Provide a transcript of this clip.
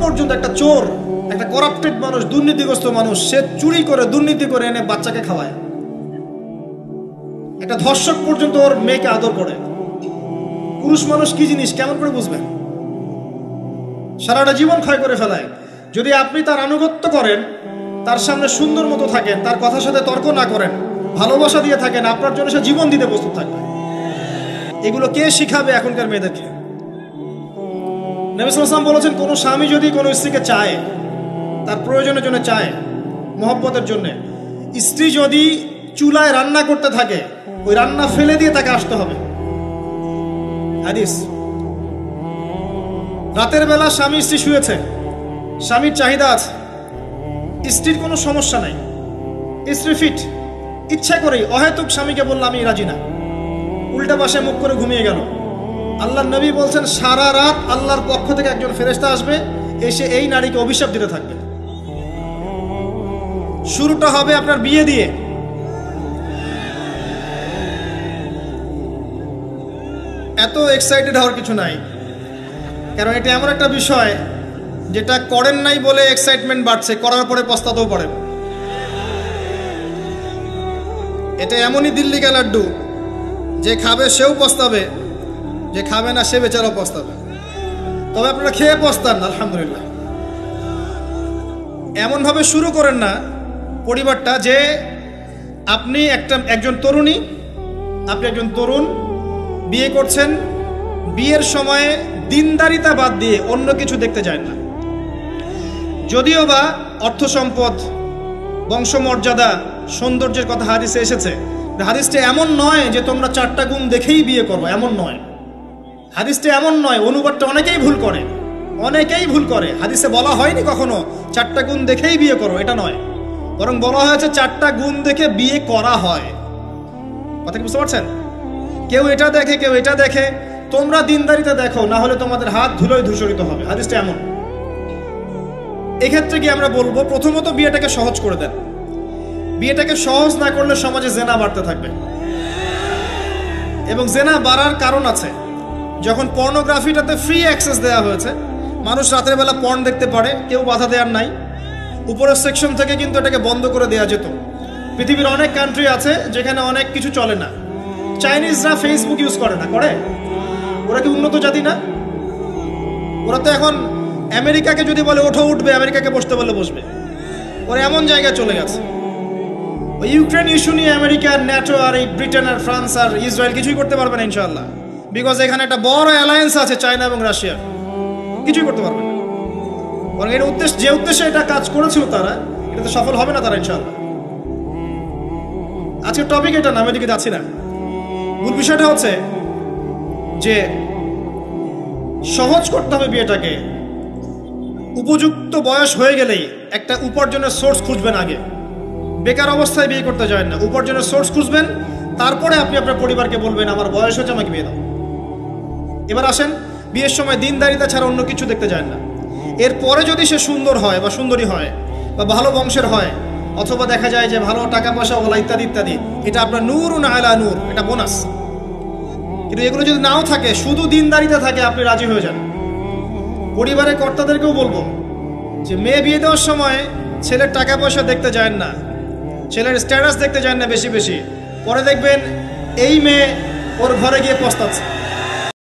পর্যন্ত, একটা চোর, একটা করাপ্টেড মানুষ, দুর্নীতিগ্রস্ত মানুষ, সে চুরি করে দুর্নীতি করে এনে বাচ্চাকে খাওয়ায়। একটা ধর্ষক পর্যন্ত ওর মেয়েকে আদর করে। পুরুষ মানুষ কি জিনিস কেমন করে বুঝবেন? সারাটা জীবন ক্ষয় করে ফেলায়। যদি আপনি তার আনুগত্য করেন, তার সামনে সুন্দর মতো থাকেন, তার কথার সাথে তর্ক না করেন, ভালোবাসা দিয়ে থাকেন, আপনার জন্য সে জীবন দিতে প্রস্তুত থাকবে। এগুলো কে শিখাবে এখনকার মেয়েদেরকে? নবী সাল্লাল্লাহু আলাইহি ওয়াসাল্লাম বলেছেন, কোনো স্বামী যদি কোনো স্ত্রীকে চায়, তার প্রয়োজনের জন্য চায়, মহব্বতের জন্য, স্ত্রী যদি চুলায় রান্না করতে থাকে, ওই রান্না ফেলে দিয়ে তাকে আসতে হবে। হাদিস। রাতের বেলা স্বামী স্ত্রী শুয়েছে, স্বামীর চাহিদা আছে, স্ত্রীর কোনো সমস্যা নাই, স্ত্রী ফিট, ইচ্ছা করেই অহেতুক স্বামীকে বলল আমি রাজি না, উল্টা পাশে মুখ করে ঘুমিয়ে গেল। আল্লাহর নবী বলছেন, সারা রাত আল্লাহর পক্ষ থেকে একজন ফেরেশতা আসবে, এসে এই নারীকে অভিশাপ দিতে থাকবে। শুরুটা হবে আপনার বিয়ে দিয়ে। এত এক্সাইটেড হওয়ার কিছু নাই, কারণ এটা এমন একটা বিষয় যেটা করেন নাই বলে এক্সাইটমেন্ট বাড়ছে, করার পরে পস্তাতেও পারেন। এটা এমনই দিল্লি কা লাড্ডু, যে খাবে সেও পস্তাবে, যে খাবে না সে বেচারাও পস্তাবে। তবে আপনারা খেয়ে পস্তান, আলহামদুলিল্লাহ। এমনভাবে শুরু করেন না পরিবারটা যে আপনি একজন তরুণী, আপনি একজন তরুণ, বিয়ে করছেন, বিয়ের সময়ে দিনদারিতা বাদ দিয়ে অন্য কিছু দেখতে যায় না। যদিও বা অর্থ সম্পদ, বংশমর্যাদা, সৌন্দর্যের কথা হাদিসে এসেছে, হাদিসটা এমন নয় যে তোমরা 4টা গুণ দেখেই বিয়ে করো, এমন নয়। হাদিসটা এমন নয়, অনুবাদটা অনেকেই ভুল করে, অনেকেই ভুল করে। হাদিসে বলা হয়নি কখনো 4টা গুণ দেখেই বিয়ে করো, এটা নয়, বরং বলা হয়েছে 4টা গুণ দেখে বিয়ে করা হয়। কথা কি বুঝতে পারছেন? কেউ এটা দেখে, কেউ এটা দেখে, তোমরা দিনদারিতা দেখো, না হলে তোমাদের হাত ধুলোয় ধূসরিত হবে। হাদিসটা এমন। এক্ষেত্রে কি আমরা বলবো, প্রথমত বিয়েটাকে সহজ করে দেন। বিয়েটাকে সহজ না করলে সমাজে জেনা বাড়তে থাকবে, এবং জেনা বাড়ার কারণ আছে। যখন পর্নোগ্রাফিটাতে ফ্রি অ্যাক্সেস দেওয়া হয়েছে, মানুষ রাতের বেলা পর্ন দেখতে পারে, কেউ বাধা দেওয়ার নাই। উপরের সেকশন থেকে কিন্তু এটাকে বন্ধ করে দেওয়া যেত। পৃথিবীর অনেক কান্ট্রি আছে যেখানে অনেক কিছু চলে না। চাইনিজরা ফেসবুক ইউজ করে না, করে? ওরা কি উন্নত জাতি না? ওরা তো এখন আমেরিকাকে যদি বলে ওঠো উঠবে, আমেরিকাকে বসতে বলে বসবে। ওরা এমন জায়গায় চলে গেছে। ওই ইউক্রেন ইস্যু নিয়ে আমেরিকা আর ন্যাটো আর এই ব্রিটেন আর ফ্রান্স আর ইসরায়েল কিছুই করতে পারবে না ইনশাআল্লাহ, বিকজ এখানে একটা বড় অ্যালায়েন্স আছে চায়না এবং রাশিয়া, কিছুই করতে পারবে না। বরং এর উদ্দেশ্য, যে উদ্দেশ্যে এটা কাজ করেছিল তারা, এটাতে সফল হবে না তারা ইনশাআল্লাহ। আজকের টপিক এটা না, আমি এদিকে যাচ্ছি না। মূল বিষয়টা হচ্ছে যে সহজ করতে হবে বিয়েটাকে। উপযুক্ত বয়স হয়ে গেলেই একটা উপার্জনের সোর্স খুঁজবেন আগে। বেকার অবস্থায় বিয়ে করতে যায় না, উপার্জনের সোর্স খুঁজবেন, তারপরে আপনি আপনার পরিবারকে বলবেন আমার বয়স হচ্ছে, আমাকে বিয়ে দাও। এবার আসেন, বিয়ের সময় দিনদারিতা ছাড়া অন্য কিছু দেখতে যায় না। এরপরে যদি সে সুন্দর হয় বা সুন্দরী হয় বা ভালো বংশের হয়, অথবা দেখা যায় যে ভালো টাকা পয়সা ওলা ইত্যাদি ইত্যাদি, এটা আপনার নূরুন আলা নূর, এটা বোনাস। কিন্তু এগুলো যদি নাও থাকে, শুধু দিনদারিতা থাকে, আপনি রাজি হয়ে যান। পরিবারের কর্তাদেরকেও বলবো যে মেয়ে বিয়ে দেওয়ার সময় ছেলের টাকা পয়সা দেখতে যায় না, ছেলের স্ট্যাটাস দেখতে যায় না বেশি বেশি। পরে দেখবেন এই মেয়ে ওর ঘরে গিয়ে পস্তাচ্ছে।